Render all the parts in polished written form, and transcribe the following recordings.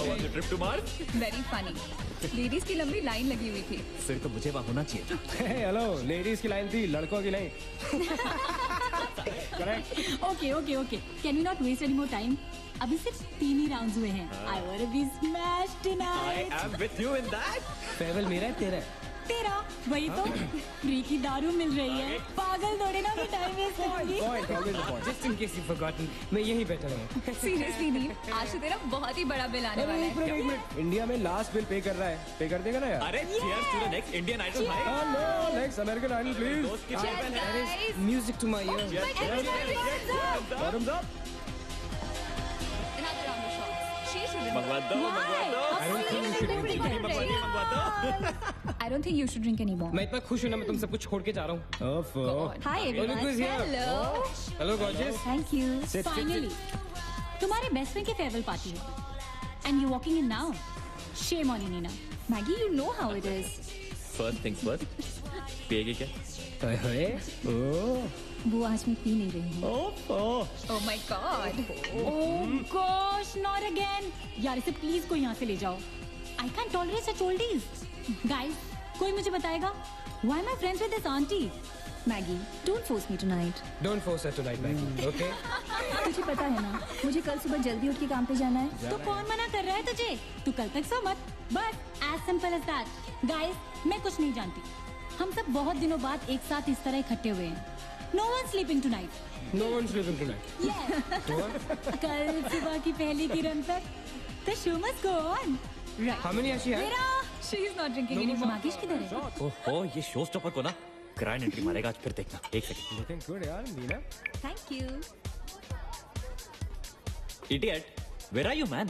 How was the trip to Mars? Very funny. Ladies की लंबी line लगी हुई थी। फिर तो मुझे वहाँ होना चाहिए था। हेलो, लेडीज की लाइन थी, लड़कों की नहीं। Correct. Okay can we not waste any more time? अभी सिर्फ 3 ही राउंड्स हुए हैं। I want to be smashed tonight. I am with you in that. Farewell मेरा है तेरा है? तेरा वही तो फ्री की दारू मिल रही है। पागल थोड़े ना मैं टाइम वेस्ट करूंगी। Point, always a point. Just in case you've forgotten, मैं यहीं बैठा हूँ। सीरियसली नील, आज तो तेरा बहुत ही बड़ा बिल आने वाला है। एक मिनट, इंडिया में लास्ट बिल पे कर रहा है, पे कर देगा ना यार? अरे cheers to the next Indian Idol भाई। Hello, next American Idol please. दोस्त की Cheers, ट्रिप है। guys. Music to my ears. Bottoms up. Another round of shots. She shouldn't. मंगवा दो, मंगवा दो। I don't think you should drink मंगवा दो, मंगवा दो। I don't think you should drink anymore. मैं इतना खुश हूँ ना, मैं तुम सब कुछ छोड़ के जा रहा हूँ। God. Hi everyone. Look who's here. Hello. Hello gorgeous. Thank you. Sit, finally तुम्हारे बेस्ट फ्रेंड की फेयरवेल पार्टी है and you walking in now. Shame on you Nina. Maggie, you know how it is. First things first. पिएगी क्या? ओए, ओह, वो आज मैं P नहीं रही हूँ। ओह, Oh my God. Oh gosh, not again. यार इसे प्लीज कोई यहाँ से ले जाओ। I can tolerate such oldies. Guys, कोई मुझे बताएगा why am I friends with this aunty? Maggie, don't force me tonight. don't force her tonight, Maggie. Okay? तुझे पता है ना, मुझे कल सुबह जल्दी उठ के काम पे जाना है। तो कौन मना कर रहा है तुझे? तू कल तक सो मत। बस as simple as that. Guys, मैं कुछ नहीं जानती। हम सब बहुत दिनों बाद एक साथ इस तरह इकट्ठे हुए हैं। No one sleeping tonight. No one's sleeping tonight. कल सुबह की पहली किरण तक the show must go on. Right. How many has she had? मेरा She is not drinking anymore. मागिश किधर है? ओहो, ये शो स्टॉपर को ना ग्रैंड एंट्री मारेगा आज। फिर देखना, एक सेकंड। Looking good, यार, Meena. Thank you. Idiot, where are you, man?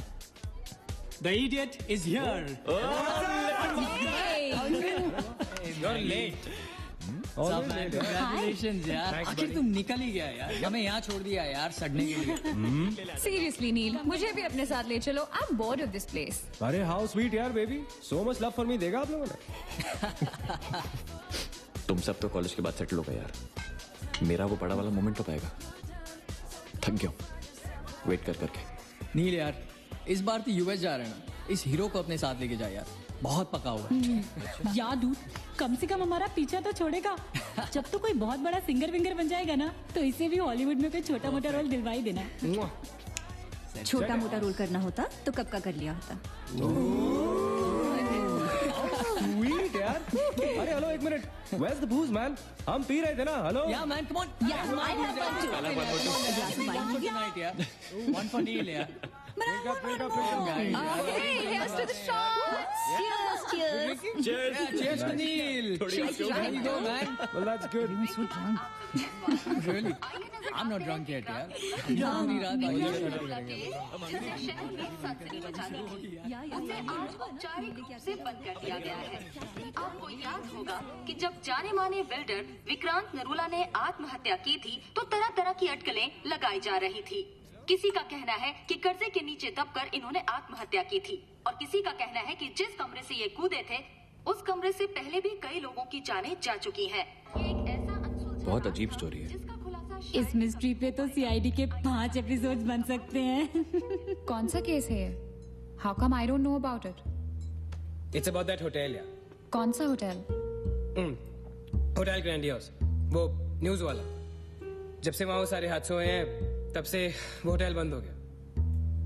The idiot is here. You're late. सब Always late. congratulations यार। Thanks, आखिर buddy. तुम निकल ही गया यार। हमें यहाँ छोड़ दिया यार सड़ने के लिए। Seriously, नील, मुझे भी अपने साथ ले चलो। I'm bored of this place. अरे how sweet यार, baby. So much love for me देगा आप लोगों ने? तुम सब तो कॉलेज के बाद सेटल हो गए यार। मेरा वो बड़ा वाला मोमेंट तो पाएगा। थक गया हूँ वेट कर करके। नील यार, इस बार तो यूएस जा रहे हैं ना, इस हीरो को अपने साथ लेके जा यार। बहुत पका हुआ है। याद दूर कम से कम हमारा पीछा तो छोड़ेगा। जब तो कोई बहुत बड़ा सिंगर विंगर बन जाएगा ना, तो इसे भी हॉलीवुड में कोई छोटा मोटा रोल दिलवाई देना। छोटा मोटा रोल करना होता तो कब का कर लिया होता। Sweet यार। अरे हेलो, एक minute. Where's the booze, man? हम पी रहे थे ना, hello? Yeah man, come on. Yeah, I have one too. One for tonight यार. One for Neil यार. Drink up, drink up, drink up. Okay, here's to the shots. Cheers, cheers. Yeah, cheers to Neil. There you go man. Well, that's good. Really? I'm not drunk yet यार। पूरी रात उसे आज औपचारिक रूप से बंद कर दिया गया है। आपको याद होगा कि जब जाने माने बिल्डर विक्रांत नरूला ने आत्महत्या की थी, तो तरह तरह की अटकलें लगाई जा रही थी। किसी का कहना है कि कर्जे के नीचे दबकर इन्होंने आत्महत्या की थी, और किसी का कहना है कि जिस कमरे से ये कूदे थे, उस कमरे से पहले भी कई लोगों की जानें जा चुकी हैं। ये एक ऐसा अनसुलझा बहुत राज अजीब था, स्टोरी है। जिसका खुलासा इस मिस्ट्री पे तो सीआईडी के 5 एपिसोड्स बन सकते हैं। कौन सा केस है ये? How come I don't know about it? It's about that hotel यार। कौन सा होटल? होटल ग्रैंडियोस, वो न्यूज वाला। जब से वहां वो सारे हादसे हुए हैं, तब से वो होटल बंद हो गया।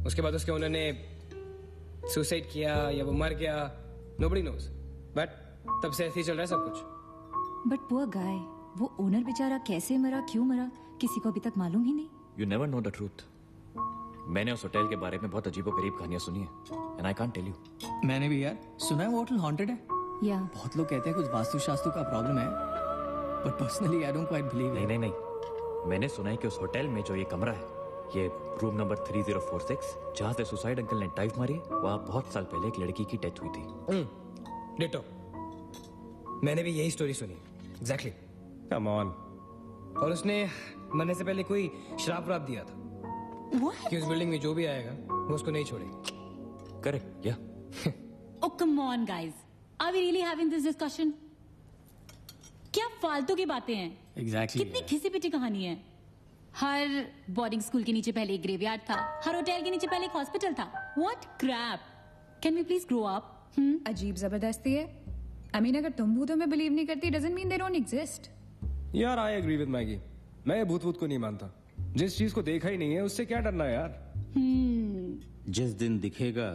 उसके बाद उसके ओनर ने सुसाइड किया या वो मर गया, nobody knows. बट तब से ऐसे ही चल रहा है सब कुछ। But poor guy, वो ओनर बेचारा कैसे मरा, क्यों मरा, किसी को अभी तक मालूम ही नहीं। You never know the truth. मैंने उस होटल के बारे में बहुत अजीबोगरीब कहानियां सुनी है, and I can't tell you. मैंने भी यार सुना है वो होटल हॉन्टेड है। या बहुत लोग कहते हैं कुछ वास्तु शास्त्र का प्रॉब्लम है, but personally I don't quite believe. नहीं नहीं नहीं, मैंने सुना है कि उस होटल में जो ये कमरा है, ये रूम नंबर 3046, जहाँ से सुसाइड अंकल ने डाइव मारी, वहाँ बहुत साल पहले एक लड़की की डेथ हुई थी। डिटो, मैंने भी यही स्टोरी सुनी। एग्जैक्टली। Come on. और उसने मरने से पहले कोई श्राप व्राप दिया था कि उस बिल्डिंग में जो भी आएगा वो उसको नहीं छोड़ेगी। करेक्ट या? Oh come on guys, are we really having this discussion? क्या फालतू की बातें हैं। Exactly, कितनी yeah. खिसी पिटी कहानी है। हर बोर्डिंग स्कूल के नीचे पहले एक ग्रेवयार्ड था, हर होटल के नीचे पहले एक हॉस्पिटल था। What crap! Can we please grow up? अजीब जबरदस्ती है। आई मीन अगर तुम भूतों में बिलीव नहीं करती doesn't mean they don't exist. यार आई एग्री विद मैगी, मैं भूत भूत को नहीं मानता। जिस चीज को देखा ही नहीं है उससे क्या डरना है यार। जिस दिन दिखेगा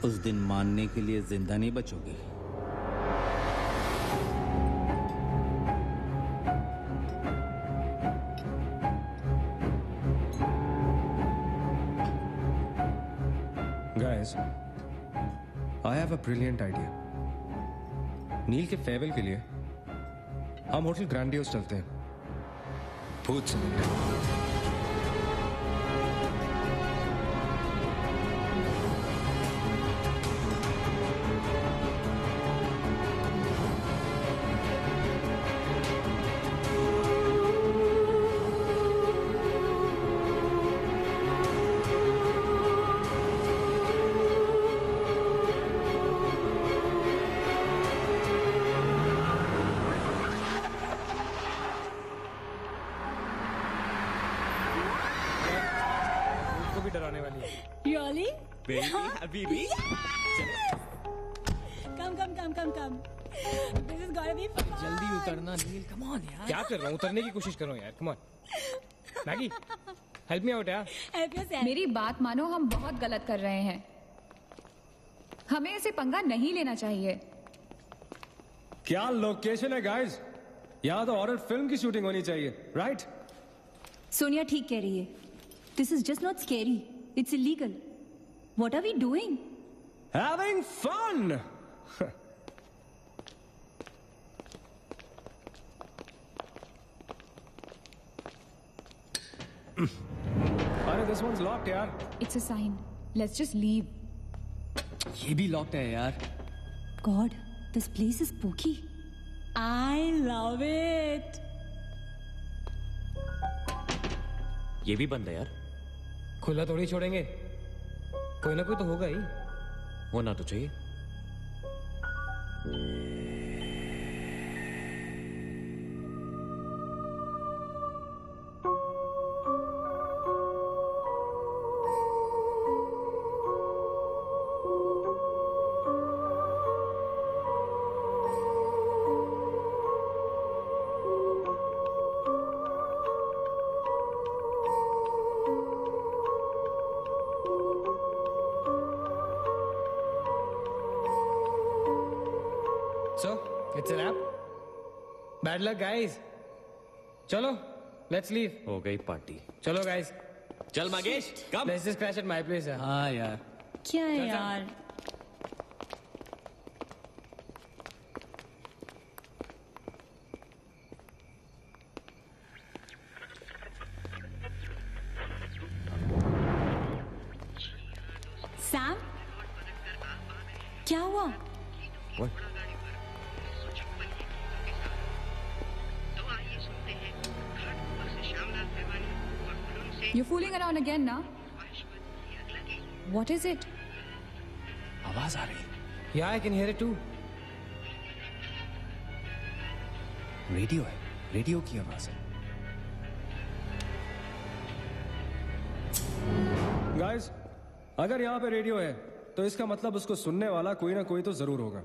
उस दिन मानने के लिए जिंदा नहीं बचोगे। Guys, I have a brilliant idea. नील के फेयरवेल के लिए हम होटल ग्रैंडियोस चलते हैं, भूत से मिलते हैं। डराने वाली है। Really? Baby, Come. This is gonna be fun. जल्दी उतरना नील, कम ऑन यार। क्या कर रहा हूँ, उतरने की कोशिश कर रहा हूँ यार। Come on Maggi, help me out यार। Help yourself. मेरी बात मानो, हम बहुत गलत कर रहे हैं। हमें ऐसे पंगा नहीं लेना चाहिए। क्या लोकेशन है गाइस, यहाँ तो हॉरर फिल्म की शूटिंग होनी चाहिए, राइट? सोनिया ठीक कह रही है। This is just not scary, it's illegal. What are we doing? Having fun. अरे दिस वन्स लॉक्ड यार। It's a sign, let's just leave. ये भी लॉक्ड है यार। God, this place is spooky. I love it. ये भी बंद है यार। खुला थोड़ी छोड़ेंगे, कोई ना कोई तो होगा ही। होना तो चाहिए। So, it's a wrap. Bad luck, guys. चलो, let's leave. हो गई पार्टी। चलो guys, चल मगेश, कम। let's just crash at my place यार। हाँ यार। क्या है यार? सैम, क्या हुआ? What? You're fooling around again now? What is it? आवाज आ रही। Yeah, I can hear it too. Radio है, रेडियो की आवाज है। Guys, अगर यहाँ पे रेडियो है तो इसका मतलब उसको सुनने वाला कोई ना कोई तो जरूर होगा।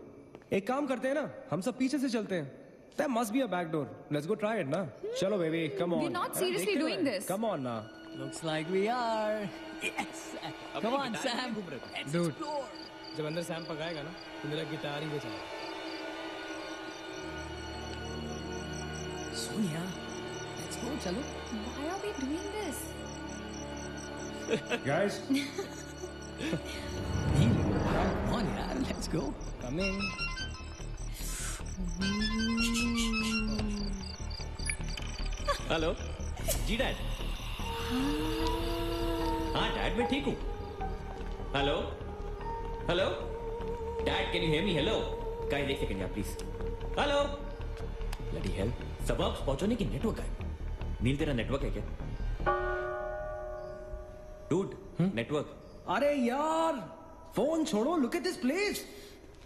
एक काम करते हैं ना, हम सब पीछे से चलते हैं। There must be a back door. Let's go try it ना। चलो baby, come on. We're not seriously doing this. Come on ना। Looks like we are. Yes. Come on, Sam. Let's Dude. explore. जब अंदर Sam पकाएगा ना तो मेरा guitar ही बजाएगा। Sonia, let's go. चलो। Why are we doing this? Guys, Neel, come on यार, let's go. come in. Hello जी डैड। हाँ डैड मैं ठीक हूँ। Hello hello dad, can you hear me? Hello guys, एक सेकंड यार प्लीज। हेलो ब्लडी हेल, सबब्स पहुंचने की नेटवर्क है। नील तेरा नेटवर्क है क्या? Dude network. अरे यार फोन छोड़ो, look at this place.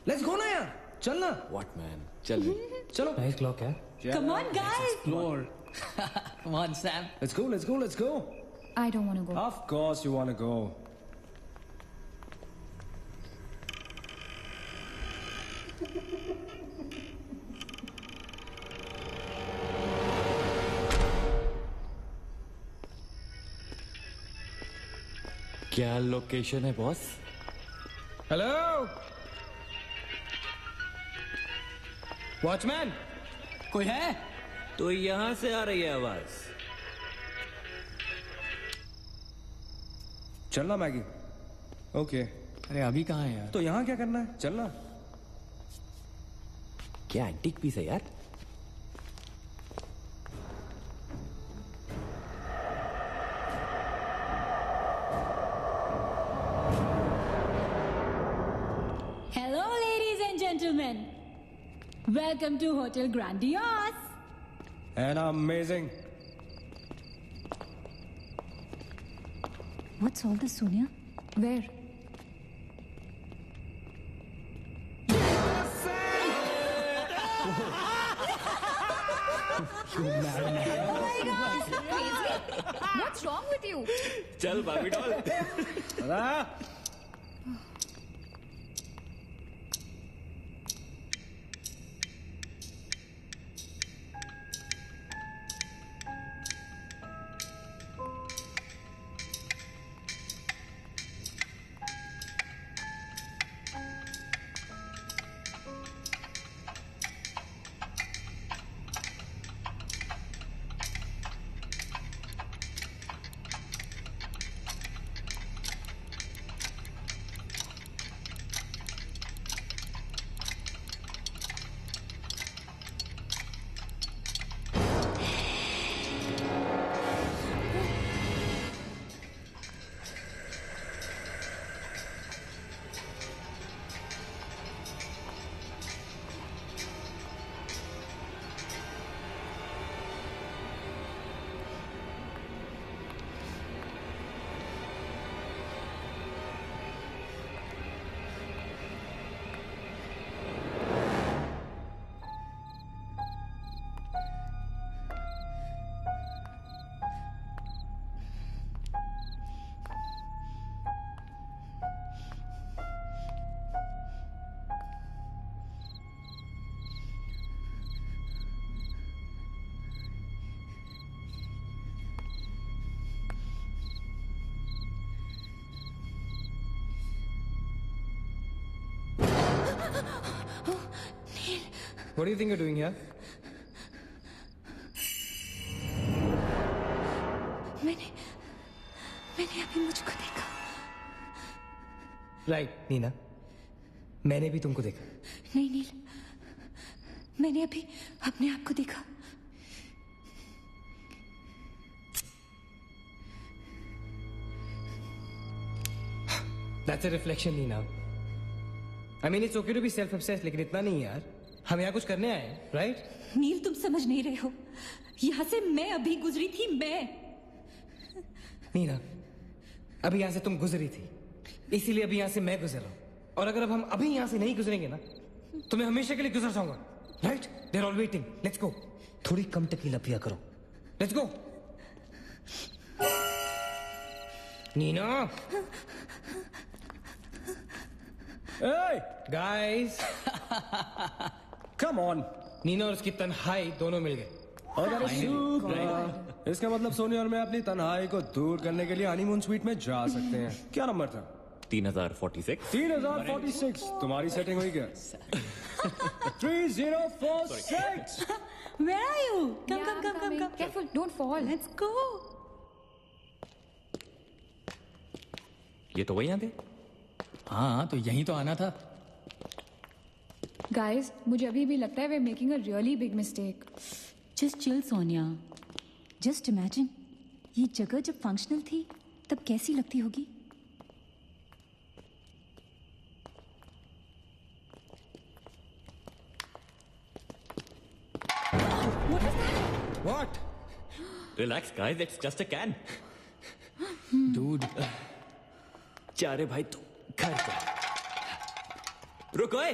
Let's go ना यार, चल ना। व्हाट मैन, चल चलो। नाइस क्लॉक है। Come on, guys. Explore. Come on, Sam. Let's go, let's go, let's go. I don't want to go. Of course you want to go. क्या location है boss? Hello watchman, कोई है? तो यहां से आ रही है आवाज। चलना मैगी। ओके। अरे अभी कहाँ है यार? तो यहाँ क्या करना है? चलना। क्या एंटीक पीस है यार? Hello, ladies and gentlemen. Welcome to Hotel Grandiose. And amazing. What's all this, Sonia? Where? What's wrong with you? चल बाबी doll. What do you think you're doing here? मैंने अभी मुझको देखा। राइट नीना, मैंने भी तुमको देखा। नहीं नील, मैंने अभी अपने आप को देखा। That's a reflection, Neena. I mean, it's okay to be self-obsessed, लेकिन इतना नहीं यार। हम यहाँ कुछ करने आए हैं, राइट? नील, तुम समझ नहीं रहे हो। यहाँ से मैं अभी गुजरी थी, मैं। नीना, अभी यहाँ से तुम गुजरी थी, इसीलिए अभी यहाँ से मैं गुजर रहा हूँ। और अगर अब हम अभी यहाँ से नहीं गुजरेंगे ना, तो मैं हमेशा के लिए गुजर जाऊंगा, right? They're all waiting. Let's go. थोड़ी कम टकीला पिया करो। Let's go. Neena. Hey, Guys. come on. Neena और उसकी तन्हाई दोनों मिल गए। अगर इसका मतलब सोनी और मैं अपनी तन्हाई को दूर करने के लिए हनीमून स्वीट में जा सकते हैं। क्या नंबर था? 3046। 3046। तुम्हारी सेटिंग हुई क्या? 3046। Where are you? Come. Careful, don't fall. Let's go. ये तो वही आते। हाँ, तो यहीं तो आना था। Guys, मुझे अभी भी लगता है we're making a really big mistake. Just chill, Sonia. Just imagine, ये जगह जब फंक्शनल थी, तब कैसी लगती होगी? What? Relax guys, it's just a can. Dude. जा रे भाई तू घर पे। रुको ए।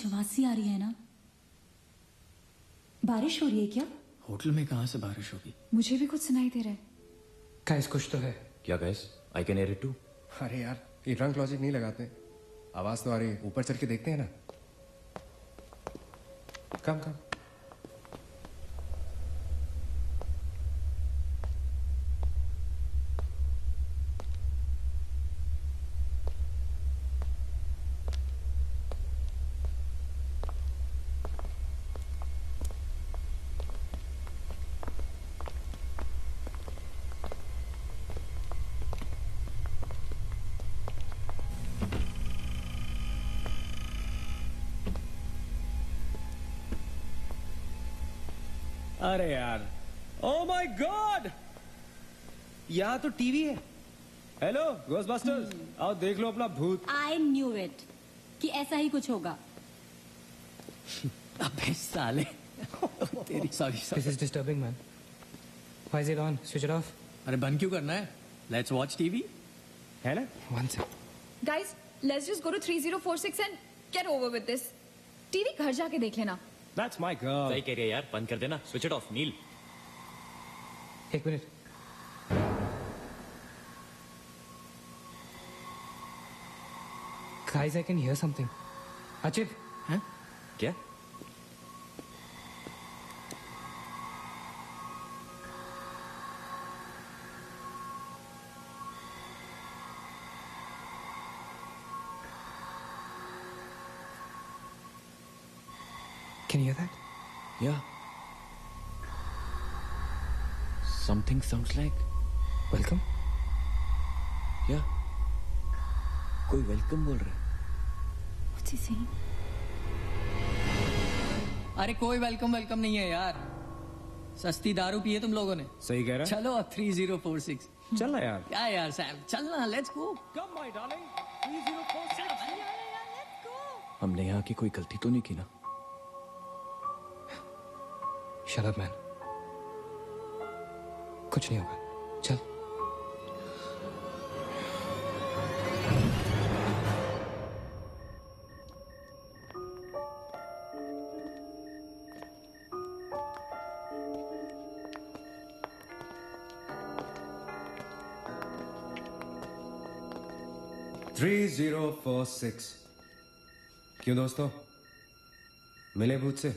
कुछ आवाज सी आ रही है ना? बारिश हो रही है क्या? होटल में कहाँ से बारिश होगी? मुझे भी कुछ सुनाई दे रहा है. गाइस कुछ तो है. क्या guys? I can hear it too. अरे यार ये ड्रंक लॉजिक नहीं लगाते. आवाज तो आ रही है. ऊपर चढ़ के देखते हैं ना. कम कम. अरे यार, ओ माय गॉड, यहाँ तो टीवी है. हेलो घोस्टबस्टर्स, आओ देख लो अपना भूत. आई न्यू इट कि ऐसा ही कुछ होगा. अबे साले. तेरी sorry. This is disturbing, man. Why is it on? Switch it off. अरे बंद क्यों करना है? Let's watch TV. है ना? One sec. Guys, let's just go to 3046 and get over with this. TV घर जाके देख लेना. That's my girl. सही कह रही है यार, बंद कर देना. Switch it off. नील, एक minute. Guys, I can hear something. Achit, हैं? क्या? can you hear that? Yeah. Something sounds like. Welcome. Yeah. कोई वेलकम बोल रहा है. What's he saying? अरे कोई वेलकम नहीं है यार. सस्ती दारू पिए तुम लोगों ने. सही कह रहा है. चलो अब 3046. चल ना यार. क्या यार सैम, चलना. Let's go. Come my darling. 3046. हमने यहाँ की कोई गलती तो नहीं की ना? Shut up, man. कुछ नहीं होगा. चल. थ्री 3046. क्यों दोस्तों, मिले भूत से?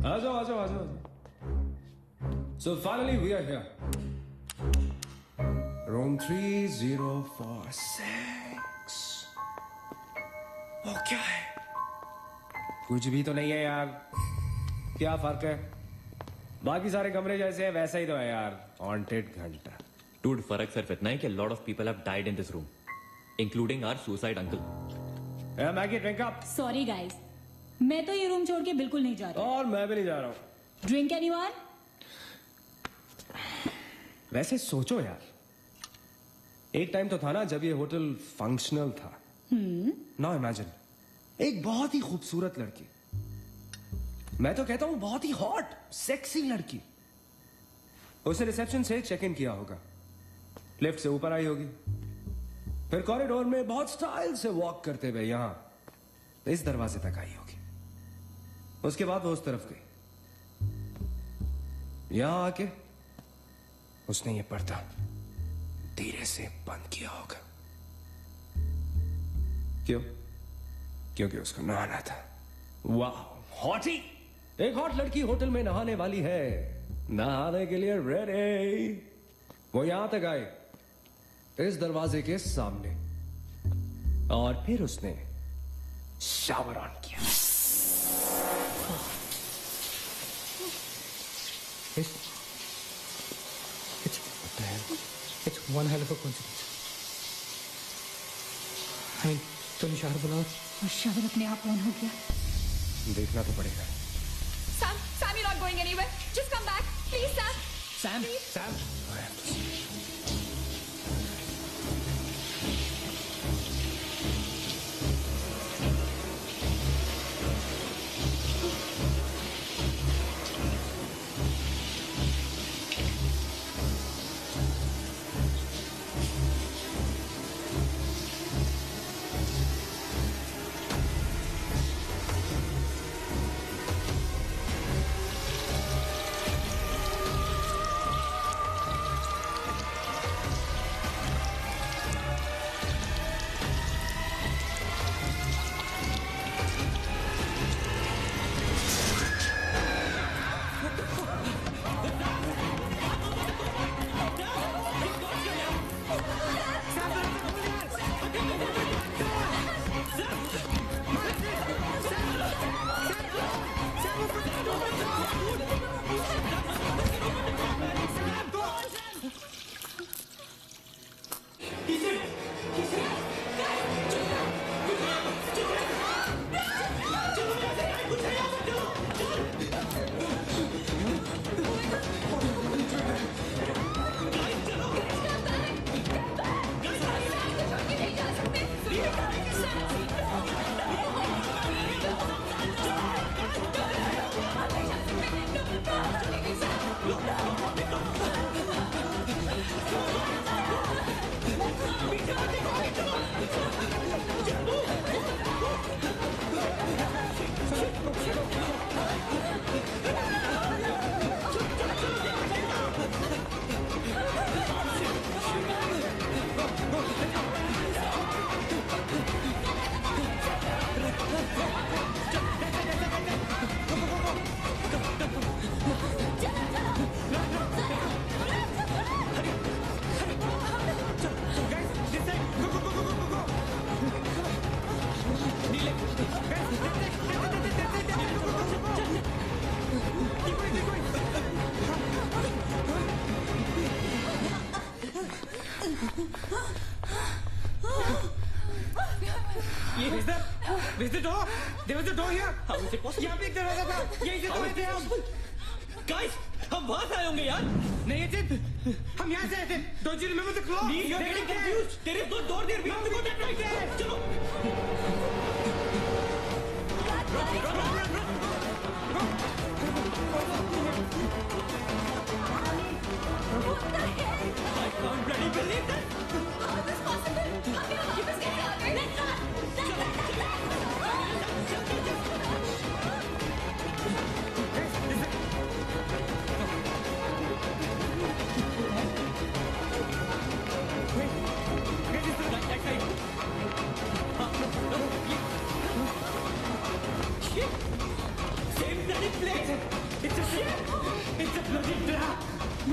आ जाओ. So finally we are here. Room 3046. वो क्या है? कुछ भी तो नहीं है यार. क्या फर्क है? बाकी सारे कमरे जैसे हैं वैसा ही तो है यार. हॉन्टेड घंटा. Dude, फर्क सिर्फ इतना है कि lot of people have died in this room, including our suicide uncle. Maggi drink up. Sorry guys, मैं तो ये रूम छोड़ के बिल्कुल नहीं जा रही. और मैं भी नहीं जा रहा हूँ. Drink anyone? वैसे सोचो यार, एक टाइम तो था ना जब ये होटल फंक्शनल था. नाउ इमेजिन, एक बहुत ही खूबसूरत लड़की, मैं तो कहता हूं बहुत ही हॉट सेक्सी लड़की, उसे रिसेप्शन से चेक इन किया होगा, लिफ्ट से ऊपर आई होगी, फिर कॉरिडोर में बहुत स्टाइल से वॉक करते हुए यहां इस दरवाजे तक आई होगी. उसके बाद वो उस तरफ गई. यहां आके उसने ये पर्दा धीरे से बंद किया होगा. क्यों? क्योंकि उसको नहाना था. वाह, हॉटी. एक हॉट लड़की होटल में नहाने वाली है, नहाने के लिए रेडी. वो यहां तक आए, इस दरवाजे के सामने, और फिर उसने शावर ऑन किया. It's one hell of a coincidence. I mean, तूने शावर बुलाओ. और शावर अपने आप ऑन हो गया. देखना तो पड़ेगा. Sam, you're not going anywhere. Just come back. Please, Sam. Sam. Sam, I have to see. door? There was a door here. How is it possible? यहाँ पे एक दरवाजा था, यहीं से तो आए थे हम। Guys, हम वहां से आए होंगे यार। नहीं अचित, हम यहाँ से आए थे। Don't you remember the claw? Please, you're getting confused. There is no door there. We have to go that right there. चलो। I can't bloody believe that. How is this possible? How can you just get out? Let's run! Same bloody place. It's a shit. It's a bloody trap.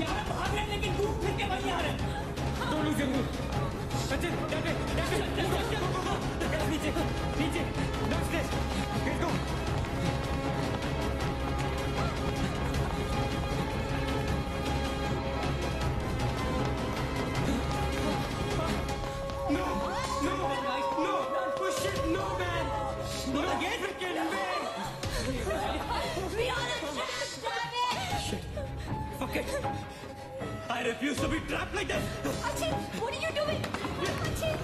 यार हम भाग रहे हैं लेकिन घूम फिर के वहीं आ रहे हैं। Don't lose your cool. Sachin, that way. नीचे, नीचे. Downstairs. Let's go. No, no, no. Oh shit, no man. Not again, freaking man. We are a trap! Shit. Fuck it. I refuse to be trapped like that. Achin, what are you doing? Achin!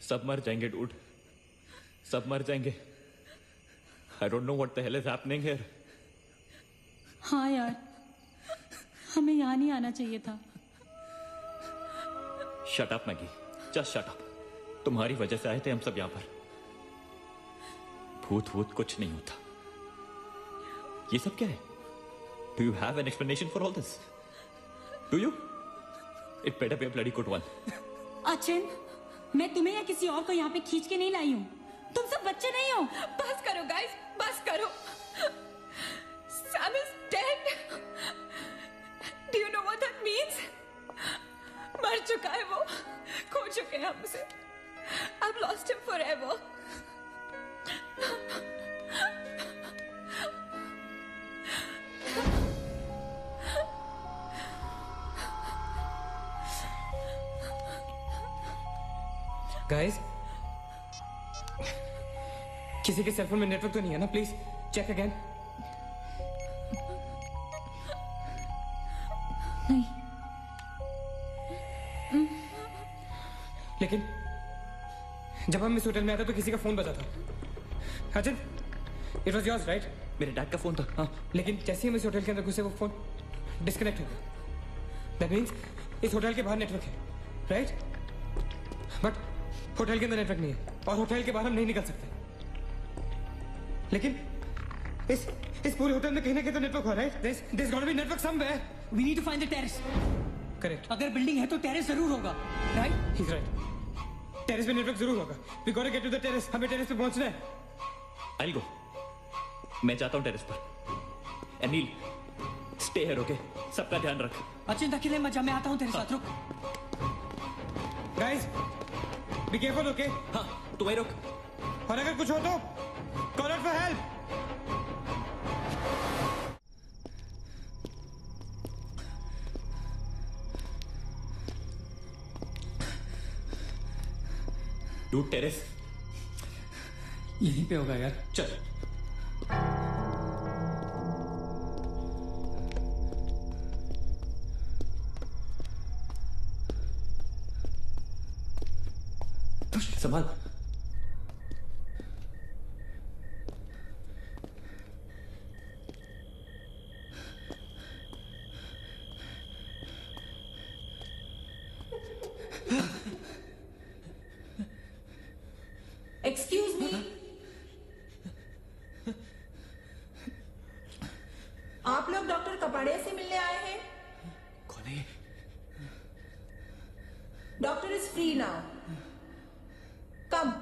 सब मर जाएंगे dude, सब मर जाएंगे। I don't know what the hell is happening here. हाँ यार, हमें यहाँ नहीं आना चाहिए था। Shut up Maggi, just shut up. तुम्हारी वजह से आए थे हम सब यहाँ पर। भूत वूत कुछ नहीं होता। ये सब क्या है? Do you have an explanation for all this? Do you? It better be a bloody good one. Achin, मैं तुम्हें या किसी और को यहाँ पे खींच के नहीं लाई हूँ। तुम सब बच्चे नहीं हो। बस करो गाइस, बस करो। Sam is dead. Do you know what that means? मर चुका है वो, खो चुके हैं हम उसे। I've lost him forever. Guys, किसी के सेलफोन में नेटवर्क तो नहीं है ना? Please check again. नहीं। लेकिन जब हम इस होटल में आए थे तो किसी का फोन बजा था। Achin, it was yours right? मेरे डैड का फोन था। हाँ, लेकिन जैसे ही हम इस होटल के अंदर घुसे वो फोन डिस्कनेक्ट हो गया। दैट मीन्स इस होटल के बाहर नेटवर्क है, राइट? बट होटल के अंदर नेटवर्क नहीं है और होटल के बाहर हम नहीं निकल सकते। लेकिन इस पूरे होटल में कहीं ना कहीं तो नेटवर्क हो, right? There's got to be network somewhere. We need to find the terrace. Correct. अगर बिल्डिंग है तो टेरेस जरूर होगा, राइट? He's right. टेरेस पे नेटवर्क जरूर होगा। We gotta get to the terrace. हमें टेरेस पे पहुंचना है। I'll go. मैं जाता हूँ टेरेस पर। Anil, stay here, okay? सबका ध्यान रख। अचिंता अकेले मत जा, मैं आता हूँ तेरे साथ, रुक। Guys, be careful, okay? हाँ, तू वहीं रुक। और अगर कुछ हो तो call out for help. Dude, terrace यहीं पे होगा यार। चल। संभाल। एक्सक्यूज मी, आप लोग doctor Kapadia is free now. Come.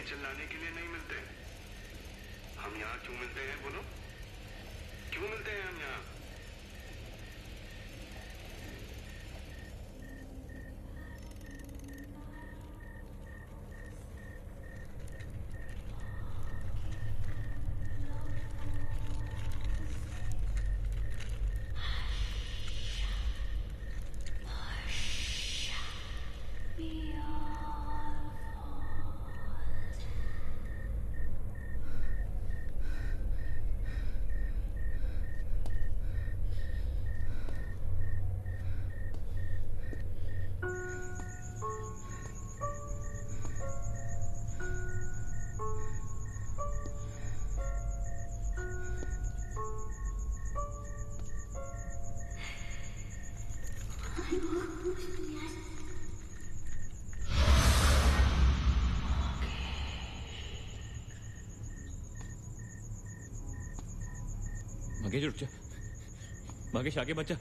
चिल्लाने के लिए नहीं मिलते। हम यहाँ क्यों मिलते हैं बोलो? क्यों मिलते हैं हम यहाँ? भागेश रुक जा, भागेश आगे बच्चा।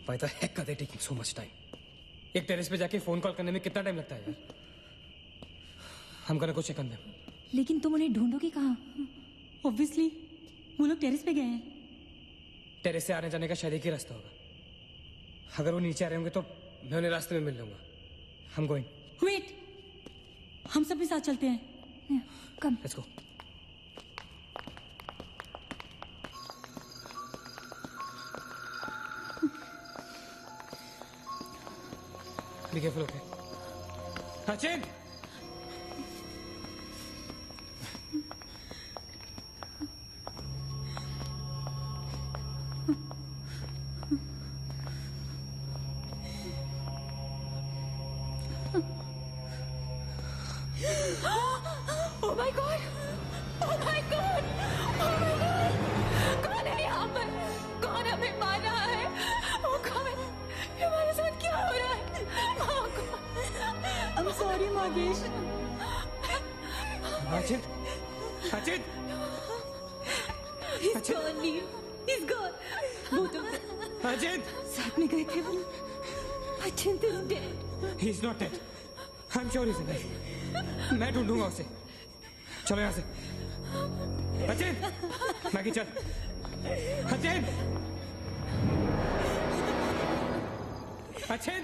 Why the heck are they taking so much time? एक टेरेस पे जाके फोन कॉल करने में कितना टाइम लगता है यार? हम gonna go check on them. लेकिन तुम उन्हें ढूंढोगे कहाँ? ऑब्वियसली वो लोग टेरेस पे गए हैं। टेरेस से आने जाने का शायद एक ही रास्ता होगा। अगर वो नीचे आ रहे होंगे तो मैं उन्हें रास्ते में मिल लूंगा। I'm going. वेट, हम सब भी साथ चलते हैं। कम। Let's go. Be careful, okay? Hachin! Oh Oh my God! Oh my God! Oh my God! कौन है यहाँ पर? कौन हमें मार रहा है? Oh God! ये हमारे साथ क्या हो रहा है? Oh God! I'm sorry, Magesh. Achit, Achit, He's gone, Neil. He's gone. Both of them. अचित, साथ में गए थे वो. Achint is dead. he's not dead. I'm sure he's alive. मैं ढूंढूंगा उसे. चलो यहाँ से. अचित, मैगी चल. अचित, अचित,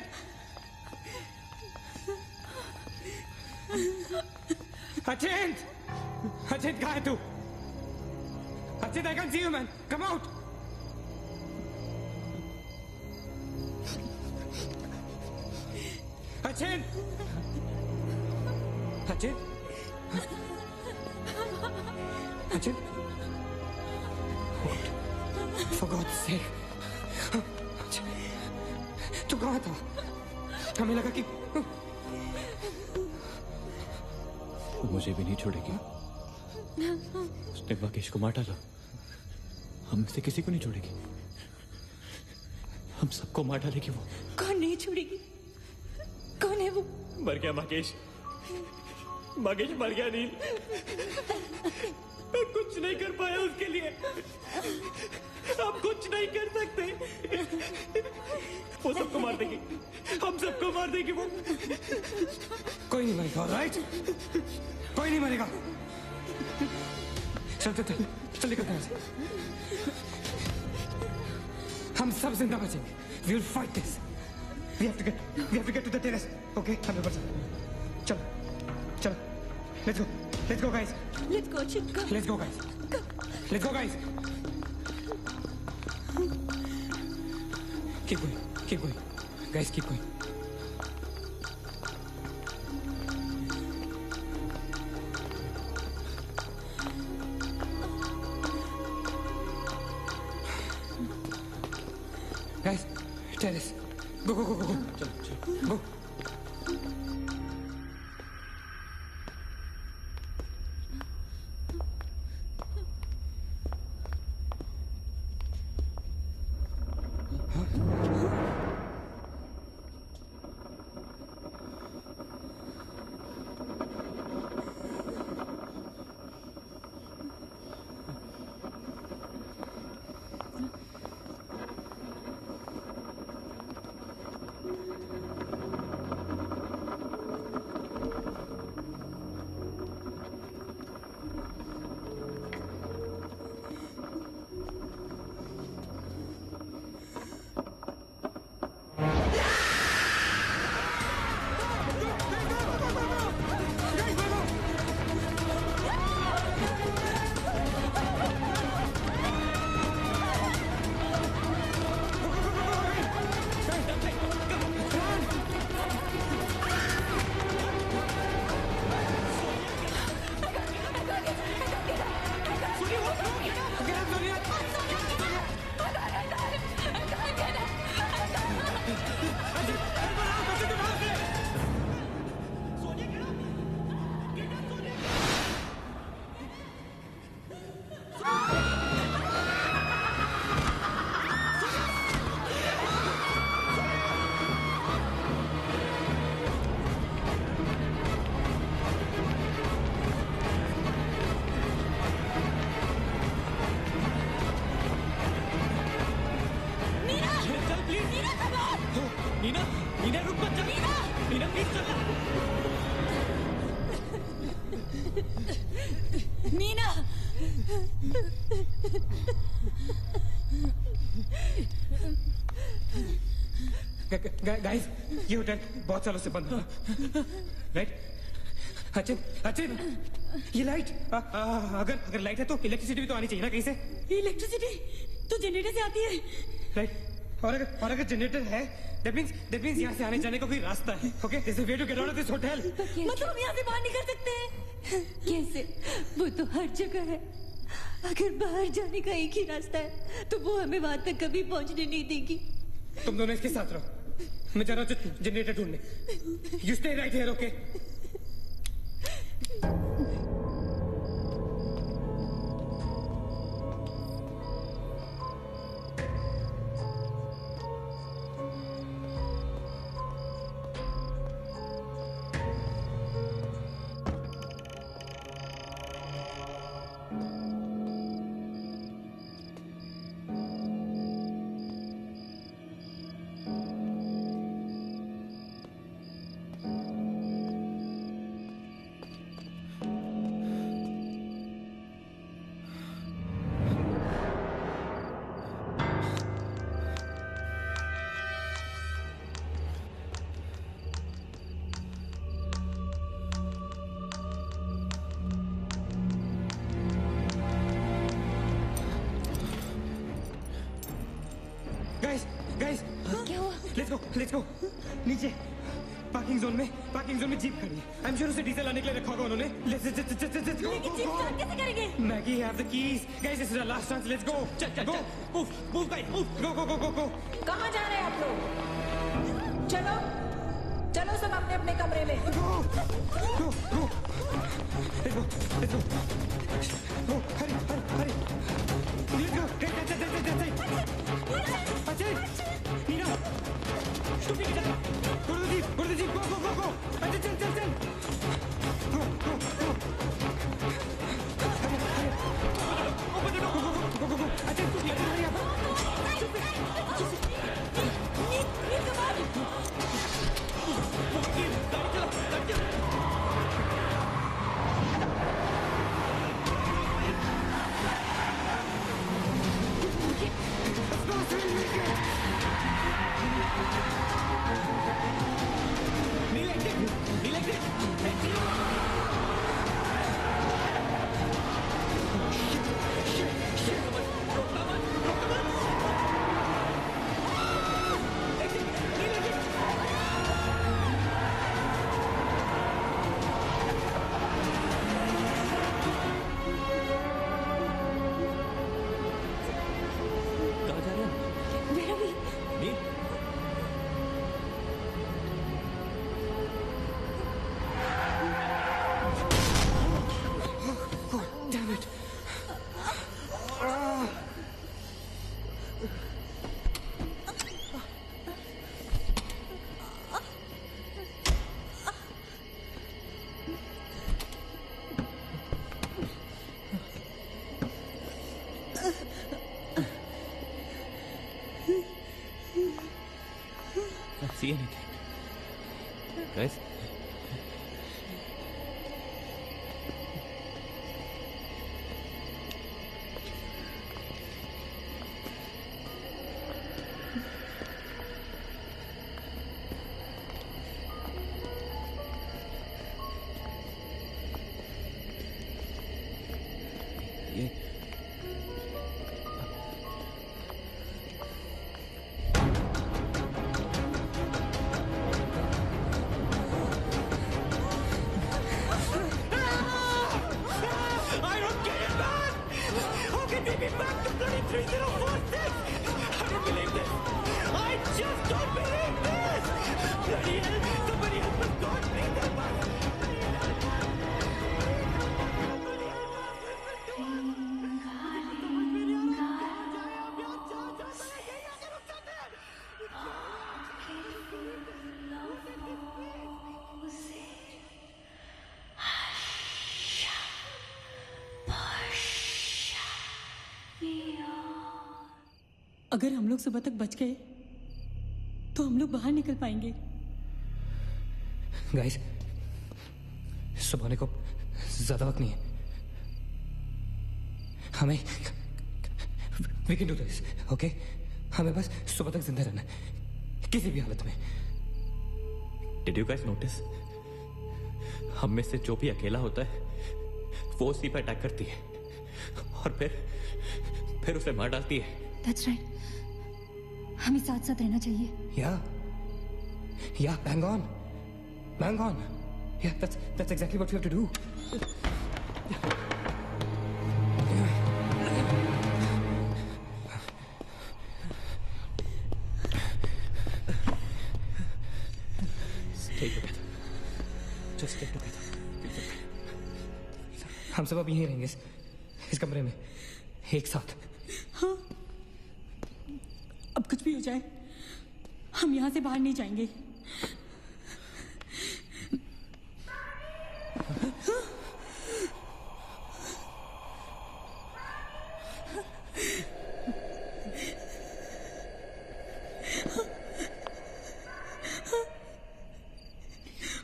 अचित, अचित कहाँ है तू? अचित, I can see you, man. Come out. Achit, Achit, Achit, for God's sake. तू कहाँ था? हमें लगा कि मुझे भी नहीं छोड़ेगी. उसने महेश को मार डाला. हम से किसी को नहीं छोड़ेगी. हम सबको मार डालेगी वो. कौन नहीं छोड़ेगी? कौन है वो? मर गया महेश. महेश मर गया. नील, मैं कुछ नहीं कर पाया उसके लिए. हम कुछ नहीं कर सकते. वो सबको मार देगी. हम सबको मार देगी वो. कोई नहीं मरेगा, राइट? कोई नहीं मरेगा. चल चल चल चल निकलते हैं. हम सब जिंदा बचेंगे. We will fight this. We have to get to the terrace. Okay? हमें बचा. चलो चलो. Let's go guys. Let's go, Achint. Come. Let's go guys. Let's go guys. Keep going. Keep going. Guys, keep going. Guys, terrace. Go, go, go, go, go. चलो चलो. Go. Neena, Neena रुक मत जा. Neena please चल. नीना. गाइस, ये होटल बहुत सालों से बंद था. राइट? अचिन, ये लाइट. अगर लाइट है तो इलेक्ट्रिसिटी भी तो आनी चाहिए ना कहीं से. इलेक्ट्रिसिटी तो जनरेटर से आती है. राइट. और अगर जनरेटर है, that means यहाँ से आने जाने का कोई रास्ता है. Okay? There's a way to get out of this hotel. मतलब हम यहाँ से बाहर निकल सकते हैं? कैसे? वो तो हर जगह है. अगर बाहर जाने का एक ही रास्ता है तो वो हमें वहां तक कभी पहुंचने नहीं देगी. तुम दोनों इसके साथ रहो. मैं जा रहा हूँ जनरेटर ढूंढने. You stay right here, okay? Let's go नीचे पार्किंग जोन में जीप खड़ी है। आई एम श्योर उसे डीजल लाने के लिए रखा होगा उन्होंने। लेट्स गो कैसे करेंगे? Maggie have the keys guys, this is our last chance, let's go go move guys move go. कहाँ जा रहे हैं आप लोग? चलो सब अपने अपने कमरे में। Go let's go Hari let's go अच्छा नीना तू भी चल go to the jeep go अच्छा चल go open the door go अच्छा तू भी हरी अब See anything? Guys? अगर हम लोग सुबह तक बच गए तो हम लोग बाहर निकल पाएंगे। गाइस सुबह होने को ज्यादा वक्त नहीं है, हमें we can do this okay. हमें बस सुबह तक जिंदा रहना है किसी भी हालत में। Did you guys notice? हम में से जो भी अकेला होता है वो उसी पर अटैक करती है और फिर उसे मार डालती है। That's right. हमें साथ साथ रहना चाहिए। Yeah, bang on. Yeah, that's exactly what we have to do. Stay together. Just stay together. हम सब अब यहीं रहेंगे इस कमरे में एक साथ। हाँ, अब कुछ भी हो जाए हम यहाँ से बाहर नहीं जाएंगे।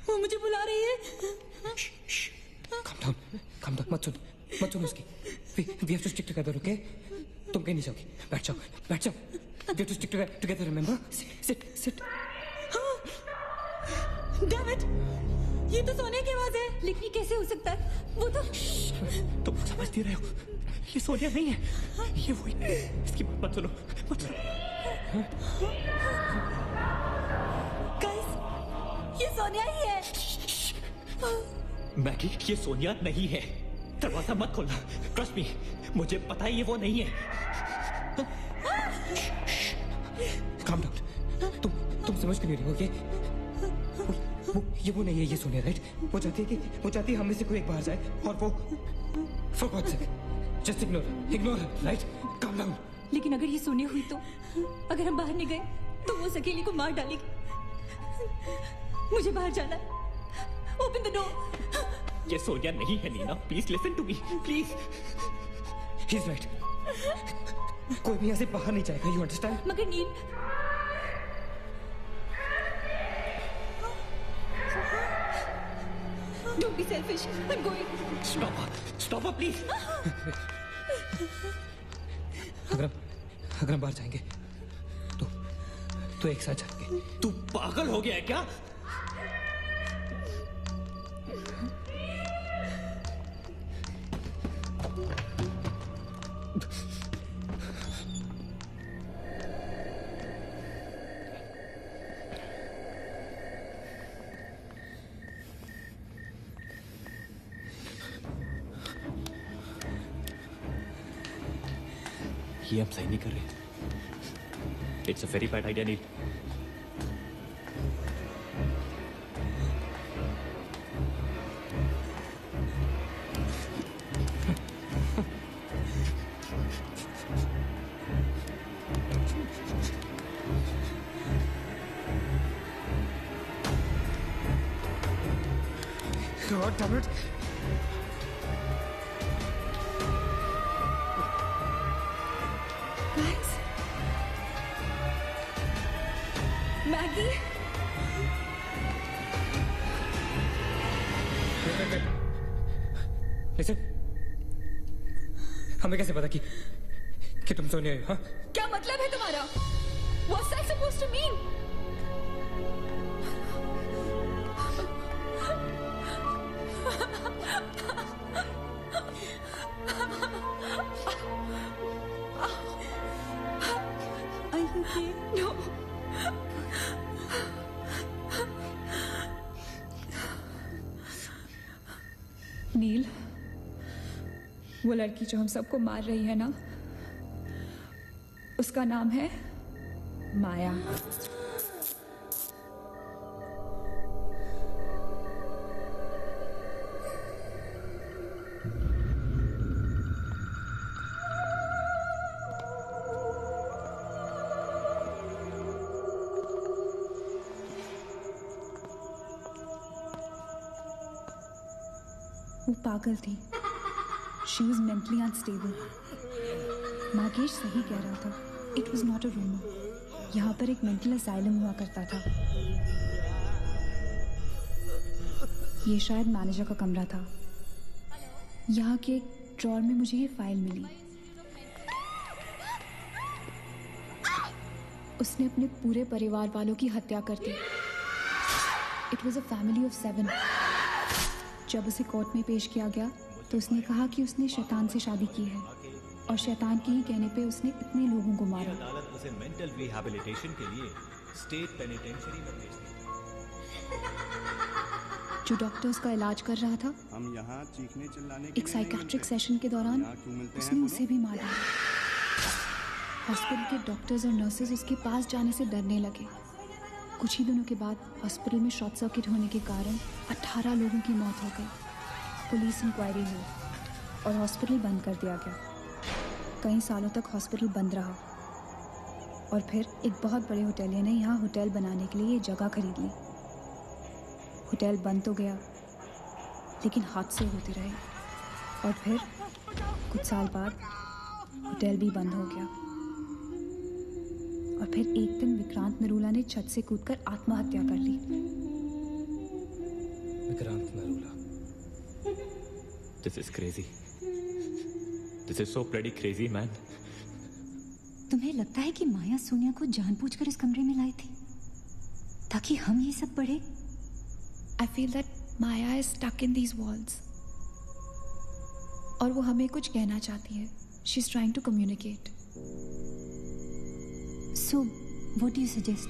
वो मुझे बुला रही है। Calm down, मत सुन उसकी। We have to stick together, okay? तुम कहीं नहीं जाओगी, बैठ जाओ। We have to stick together, remember? Sit. Damn it! ये तो सोने की आवाज है, लेकिन ये कैसे हो सकता है? वो तो तुम समझती रहे हो, ये सोनिया नहीं है, ये वही। इसकी बात मत सुनो। सोनिया ही है। मैगी, ये सोनिया नहीं है। दरवाजा मत खोलना। ट्रस्ट मी, मुझे पता है ये वो नहीं है। Calm down. तुम समझ क्यों नहीं रही हो? ये वो नहीं है, ये सोनिया, राइट? वो चाहती है हम में से कोई एक बाहर जाए और वो for God's sake just ignore right? Calm down. लेकिन अगर ये सोनिया हुई तो अगर हम बाहर नहीं गए तो वो उस अकेली को मार डालेगी। मुझे बाहर जाना है। Open the door. ये सोनिया नहीं है Nina, please listen to me, please. He is right. कोई भी यहाँ से बाहर नहीं जाएगा, यू अंडरस्टैंड? मगर नील, don't be selfish. I'm going. Stop her, please. अगर हम बाहर जाएंगे तो एक साथ जाएंगे। तू पागल हो गया है क्या? ये हम सही नहीं कर रहे। It's a very bad idea Neil. God damn it. Guys, Maggie. Listen, हमें कैसे पता कि तुम सोनिया हो? हाँ? क्या मतलब है तुम्हारा? What's that supposed to mean? Are you okay? No. नील, वो लड़की जो हम सबको मार रही है ना, उसका नाम है माया। वो पागल थी। She was mentally unstable. Nagesh सही कह रहा था। It was not a rumor. यहाँ पर एक मेंटल असाइलम हुआ करता था। ये शायद मैनेजर का कमरा था। यहाँ के एक ड्रॉर में मुझे ये फाइल मिली। उसने अपने पूरे परिवार वालों की हत्या कर दी। It was a family of 7. जब उसे कोर्ट में पेश किया गया तो उसने कहा कि उसने शैतान से शादी की है और शैतान के ही कहने पे उसने इतने लोगों को मारा। अदालत उसे मेंटल रिहैबिलिटेशन के लिए स्टेट पेनिटेंशियरी में भेज दी। जो डॉक्टर उसका इलाज कर रहा था, हम यहाँ चीखने चिल्लाने के एक साइकेट्रिक सेशन के दौरान उसने उसे भी मार दिया। हॉस्पिटल के डॉक्टर्स और नर्सेज उसके पास जाने से डरने लगे। कुछ ही दिनों के बाद हॉस्पिटल में शॉर्ट सर्किट होने के कारण 18 लोगों की मौत हो गई। पुलिस इंक्वायरी हुई और हॉस्पिटल बंद कर दिया गया। कई सालों तक हॉस्पिटल बंद रहा और फिर एक बहुत बड़े होटलियर ने यहाँ होटल बनाने के लिए ये जगह खरीद ली। होटल बंद तो गया लेकिन हादसे होते रहे और फिर कुछ साल बाद होटल भी बंद हो गया। और फिर एक दिन विक्रांत नरूला ने छत से कूदकर आत्महत्या कर ली। Vikrant Narula. This is crazy. This is so bloody crazy, man. तुम्हें लगता है कि माया सोनिया को जानबूझकर इस कमरे में लाई थी ताकि हम ये सब पढ़े? I feel that Maya is stuck in these walls. और वो हमें कुछ कहना चाहती है। She's trying to communicate. So, what do you suggest?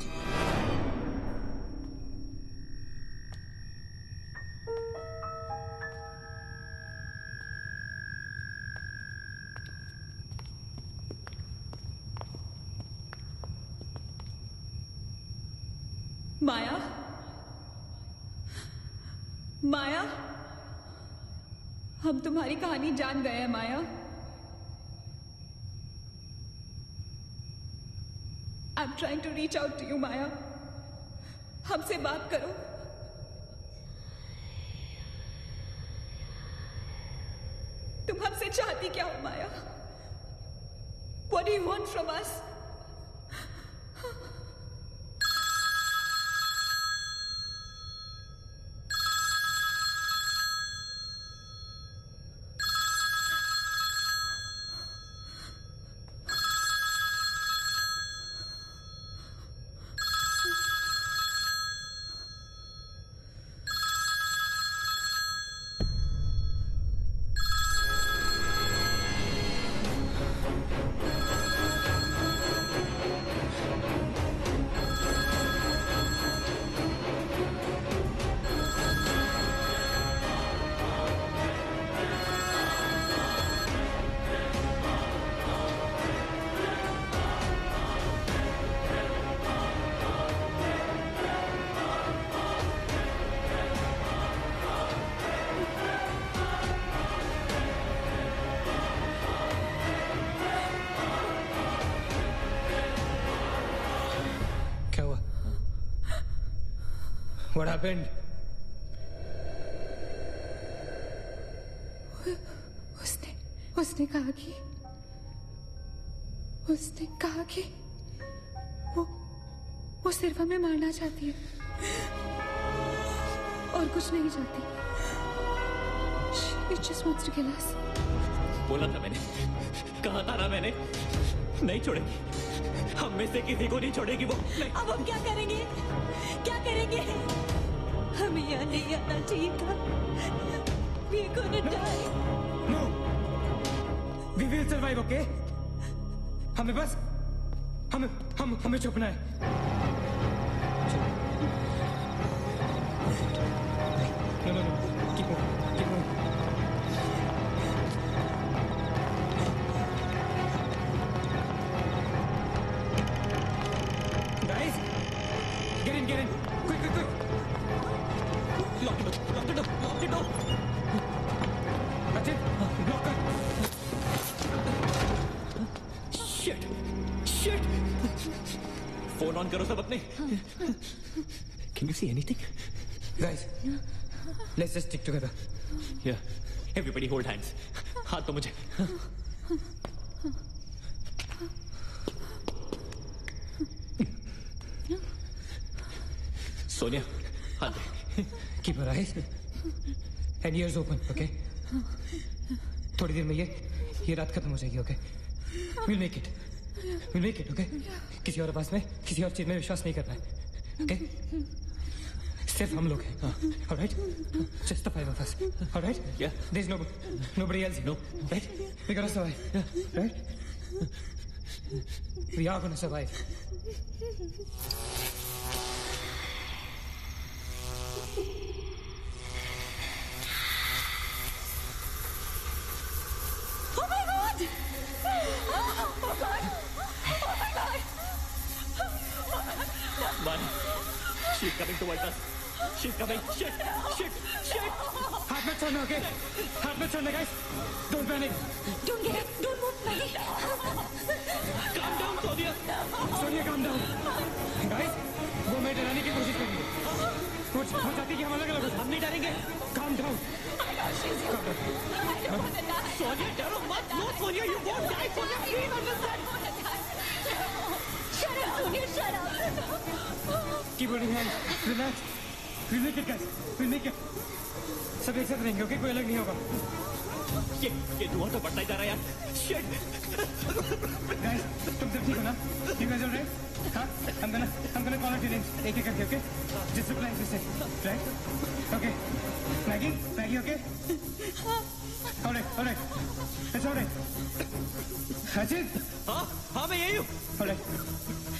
माया, माया, हम तुम्हारी कहानी जान गए हैं माया। I'm trying to reach out to you, माया। हमसे बात करो। तुम हमसे चाहती क्या हो माया? What do you want from us? What happened? उसने कहा कि वो सिर्फ हमें मारना चाहती है और कुछ नहीं चाहती। She just wants to kill us. बोला था मैंने, कहा था ना मैंने, नहीं छोड़ेगी, हम में से किसी को नहीं छोड़ेगी वो। अब हम क्या करेंगे? क्या करेंगे? हमें यहाँ नहीं आना चाहिए था। We're gonna die. No. We will survive, okay? हमें छुपना है। No. Keep moving. Guys, get in. Quick. Lock the door. Ajit, lock it. Shit. Phone on करो सब अपने. Can you see anything? Guys, let's just stick together. Yeah. Everybody hold hands. हाथ तो मुझे. Sonia, हाथ दे. Keep your eyes and ears open, okay? थोड़ी देर में ये रात खत्म हो जाएगी, okay? We'll make it, okay? किसी और आवाज में, किसी और चीज में विश्वास नहीं करना है, okay? सिर्फ हम लोग हैं, all right? Just the 5 of us, all right? Yeah. There's nobody else, No. Right? We gotta survive, right? We are gonna survive. Mani, she's coming towards us. She's coming. Shit. हाथ मत छोड़ना, okay? हाथ मत छोड़ना, guys. Don't panic. Don't get up. Don't move, Maggie. Calm down, Sonia. Sonia, calm down. Guys, वो मैं डराने की कोशिश करेंगे। वो चाहती कि हम अलग-अलग हो जाएं। हम नहीं डरेंगे. Calm down. Sonia, डरो मत. No, Sonia, you won't die. Sonia, please understand. Shut up, Sonia. Shut up. Keep holding hands. Relax. We'll make it, guys. We'll make it. सब एक साथ रहेंगे, okay? कोई अलग नहीं होगा. ये धुआं तो बढ़ता ही जा रहा है यार. Shit. Guys, तुम सब ठीक हो ना? You guys all right? हाँ? I'm gonna call out your names. एक करके, okay? Just reply to say, right? Okay. Maggie, okay? All right. It's all right. Ajit? हाँ, मैं यही हूँ. All right.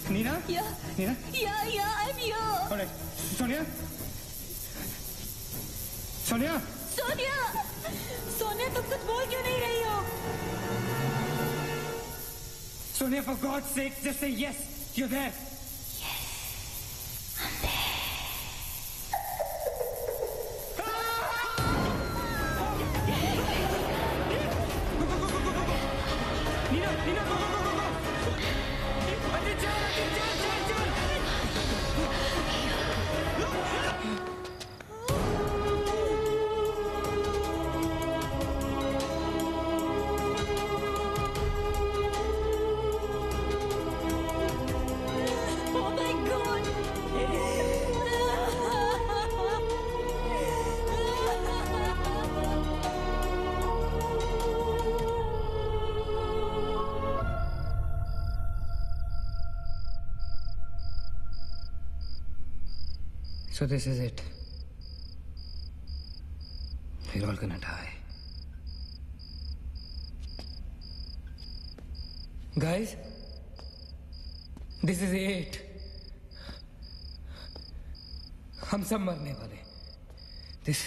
Nina? Yeah. Nina? Yeah, I'm here. All right. Sonia? Sonia, तुम कुछ बोल क्यों नहीं रही हो? Sonia, for God's sake, just say yes. You're there. Yes, I'm there. टीना गो गो गो गो अरे चल Oh my God! So this is it. We're all gonna die. Guys, this is it. हम सब मरने वाले. This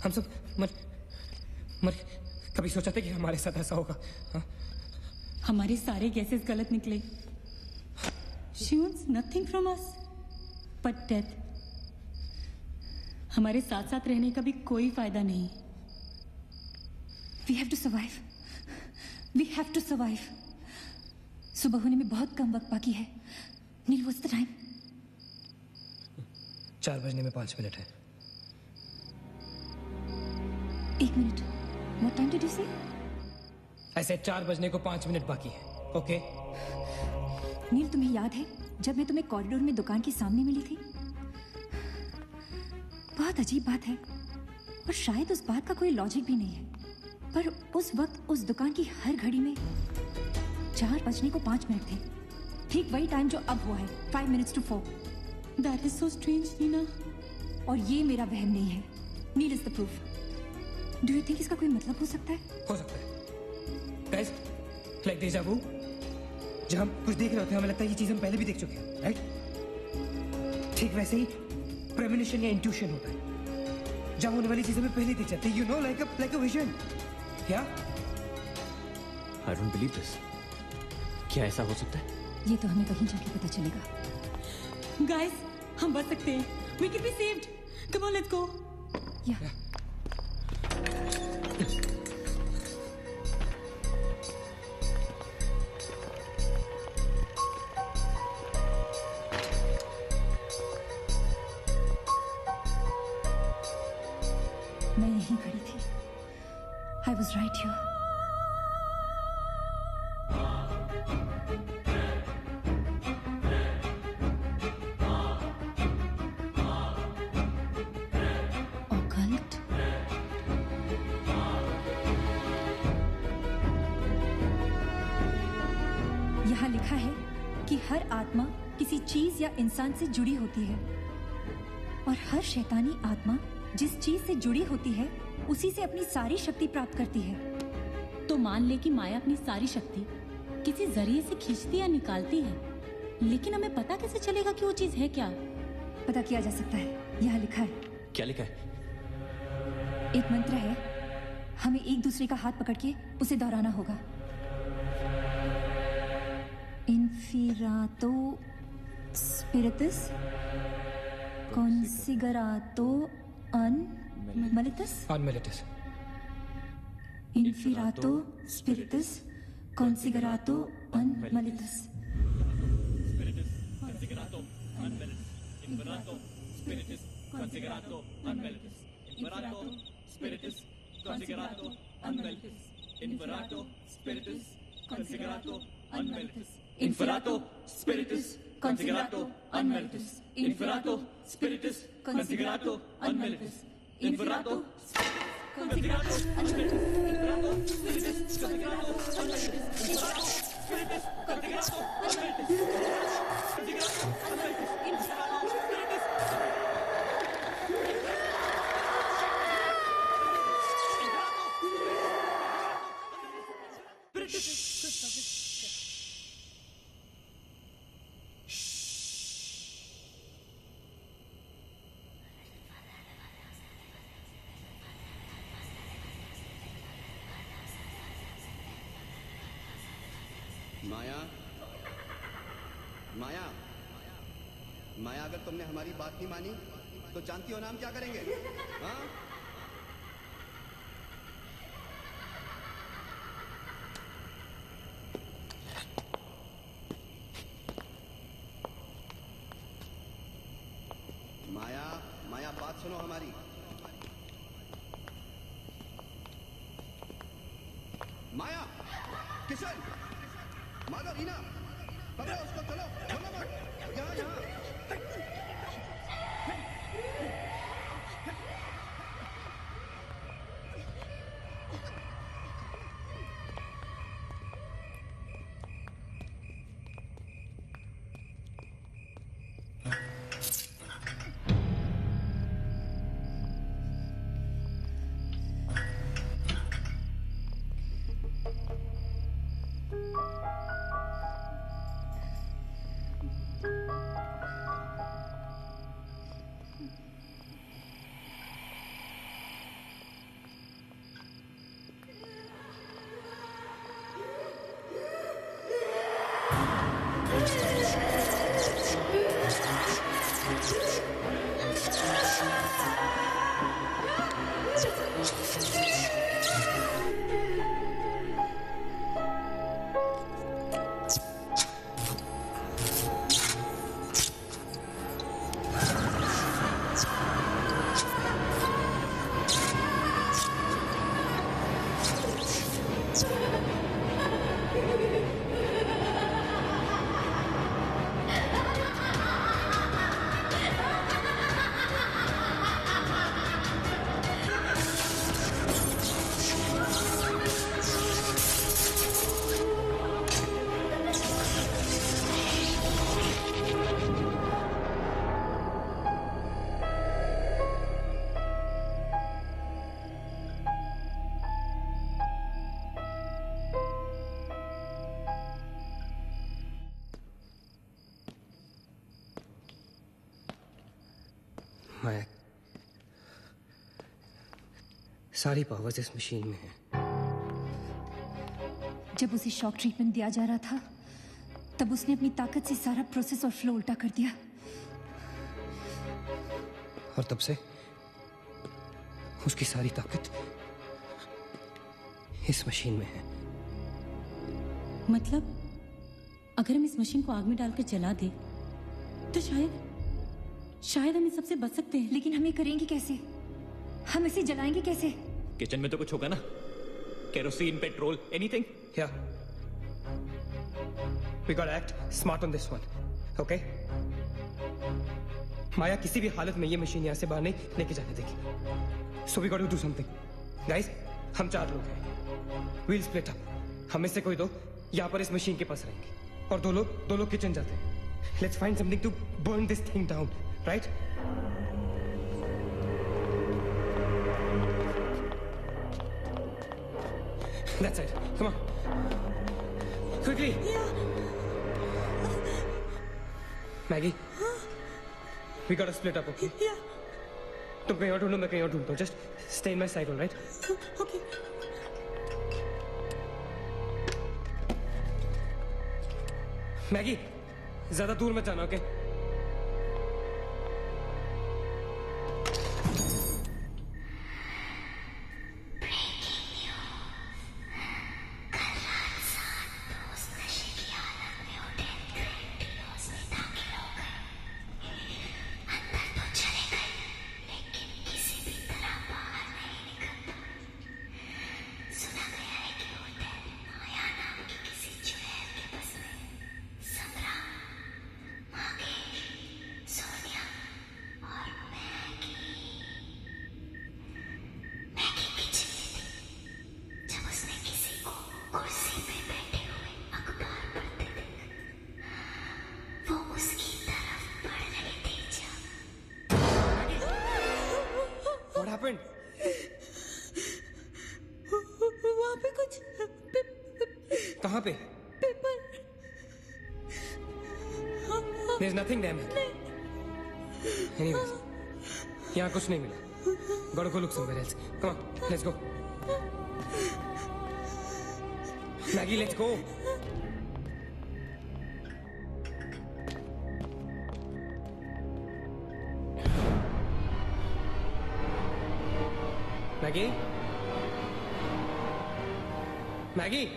हम सब मर कभी सोचा था कि हमारे साथ ऐसा होगा? हाँ? हमारे सारे गैसेस गलत निकले. She wants nothing from us but death. हमारे साथ साथ रहने का भी कोई फायदा नहीं. We have to survive. We have to survive. सुबह होने में बहुत कम वक्त बाकी है. नील, what's the time? 4 बजने में 5 मिनट है. 1 minute. What time did you say? ऐसे 4 बजने को 5 मिनट बाकी है. ओके? नील, तुम्हें याद है जब मैं तुम्हें कॉरिडोर में दुकान के सामने मिली थी? बहुत अजीब बात है और शायद उस बात का कोई लॉजिक भी नहीं है, पर उस वक्त उस दुकान की हर घड़ी में 4 बजने को 5 मिनट थे. ठीक वही टाइम जो अब हुआ है, 5 minutes to 4. That is so strange, Neena. और ये मेरा वहम नहीं है. Neel is the proof. Do you think इसका कोई मतलब हो सकता है? हो सकता है. Guys, like deja vu. जब हम कुछ देख रहे होते हैं हमें लगता है ये चीज हम पहले भी देख चुके हैं, राइट? ठीक वैसे ही प्रेमोनिशन या इंट्यूशन होता है. जब होने वाली चीजें हमें पहले दिख जाती है, you know, like a vision. क्या? I don't believe this. क्या ऐसा हो सकता है? ये तो हमें कहीं जाके पता चलेगा. Guys, हम बच सकते हैं. We can be saved. Come on, let's go. Yeah. मैं यहीं खड़ी थी. I was right here. Occult. यहाँ लिखा है कि हर आत्मा किसी चीज या इंसान से जुड़ी होती है और हर शैतानी आत्मा जिस चीज से जुड़ी होती है उसी से अपनी सारी शक्ति प्राप्त करती है. तो मान ले कि माया अपनी सारी शक्ति किसी जरिए से खींचती या निकालती है, लेकिन हमें पता कैसे चलेगा कि वो चीज है क्या? पता किया जा सकता है. यहाँ लिखा है. क्या लिखा है? एक मंत्र है. हमें एक दूसरे का हाथ पकड़ के उसे दोहराना होगा. इन्फिरातो स्पिरिटस कॉन्सिगरातो अनमिलिटस. Inferato spiritus considerato unmalitus. Considerato unmalitus. Inferato spiritus considerato unmalitus. Inferato spiritus considerato unmalitus. Inferato spiritus considerato unmalitus. Inferato spiritus considerato unmalitus. Inferato spiritus considerato unmalitus. Inferato considerato unmalitus. Inferato spiritus considerato unmalitus. Inferato spiritus considerato unmalitus. Considerato unmalitus. Inferato spiritus. माया, माया, माया, अगर तुमने हमारी बात नहीं मानी तो जानती हो ना हम क्या करेंगे? हाँ? माया बात सुनो हमारी। माया, किशन, माधव, रीना, पकड़ो उसको, चलो, छोड़ो मत, यहाँ। माया, सारी पावर्स इस मशीन में है। जब उसे शॉक ट्रीटमेंट दिया जा रहा था तब उसने अपनी ताकत से सारा प्रोसेस और फ्लो उल्टा कर दिया, और तब से उसकी सारी ताकत इस मशीन में है। मतलब अगर हम इस मशीन को आग में डालकर जला दे तो शायद हम इस सबसे बच सकते हैं। लेकिन हम ये करेंगे कैसे? हम इसे जलाएंगे कैसे? किचन में तो कुछ होगा ना, kerosene, petrol, anything. Yeah. We gotta act smart on this one, okay? माया किसी भी हालत में ये मशीन यहाँ से बाहर नहीं लेके जाने देगी। So we gotta do something. Guys, हम 4 लोग हैं। We'll split up. हम में से कोई 2 यहाँ पर इस मशीन के पास रहेंगे और 2 लोग किचन जाते हैं। Let's find something to burn this thing down, right? That's it. Come on. Quickly. Yeah. Maggie. We gotta split up, okay? Yeah. तुम कहीं और ढूंढो, मैं कहीं और ढूंढता हूँ. Just stay in my side, all right? Okay. Maggie, ज़्यादा दूर मत जाना, okay? वहाँ पे कुछ कहाँ पे? There's nothing there, man. Anyways, यहाँ कुछ नहीं मिला. Gotta go look somewhere else. Come on, let's go. Maggie, let's go. Maggie? Maggie?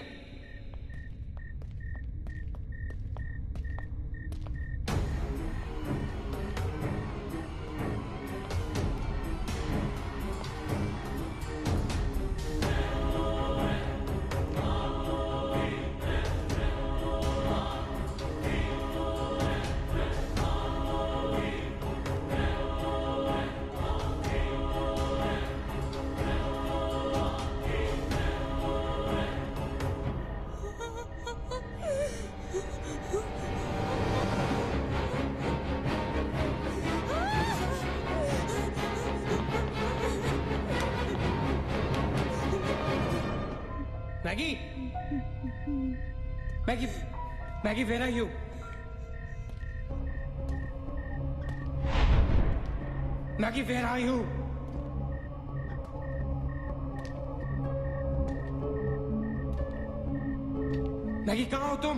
Maggie Maggie Maggie where are you? Maggie where are you? Maggie कहाँ हो तुम?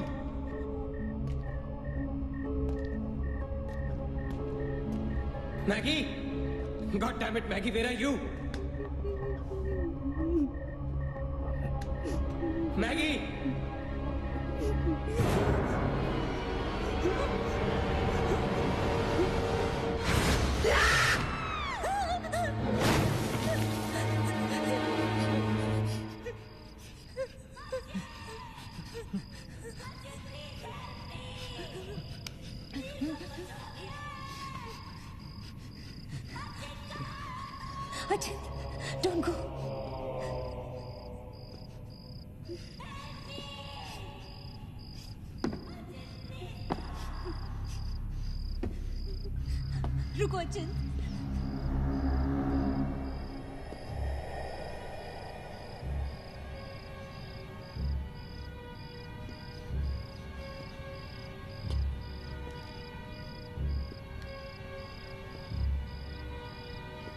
Maggie, God damn it, Maggie where are you? Maggie, Ajit, don't go. रुको अचिंत।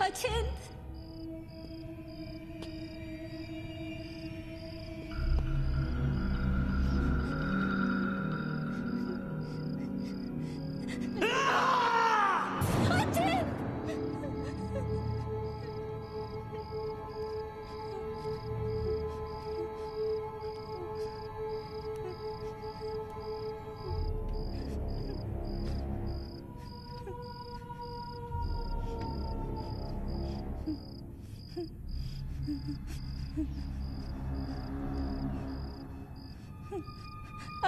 अचिंत।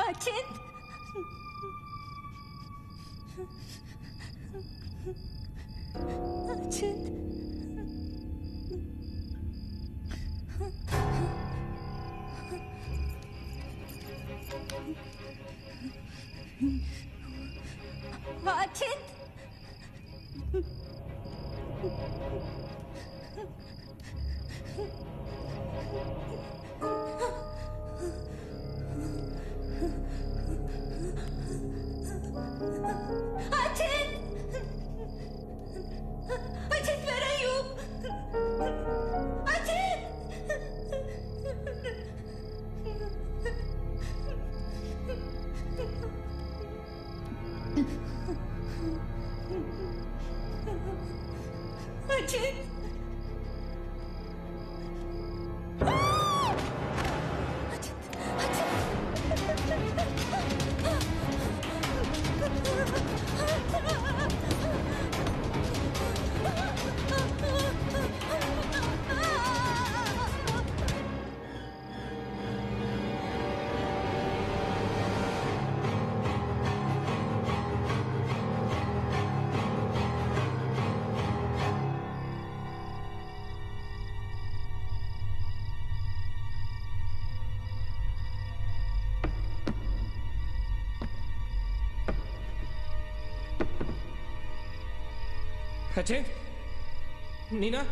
अचिंत, अचिंत, अचिंत, अचिंत, नीना,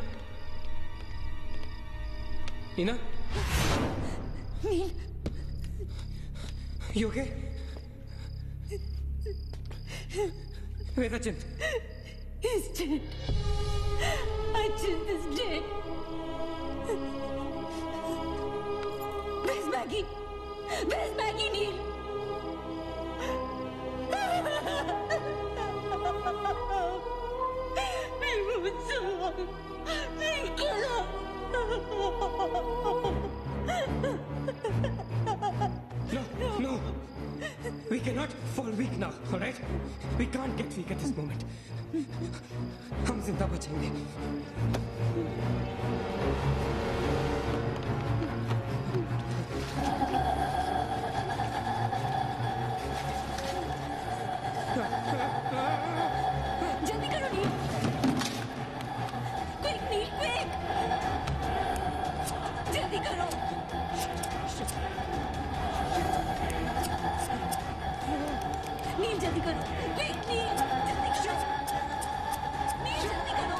नीना, नील, you okay? Where's Achint? He's dead. Achint is dead. Where's Maggie? Where's Maggie, Neil? No, we cannot fall weak now, all right? We can't get weak at this moment. हम जिंदा बचेंगे. जल्दी करो नील. Quick, Neil, quick. जल्दी करो. नील जल्दी करो. Quick, Neil. जल्दी करो. Neil जल्दी करो.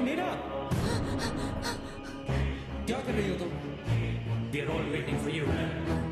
नीना, क्या कर रही हो तुम? We are all waiting for you.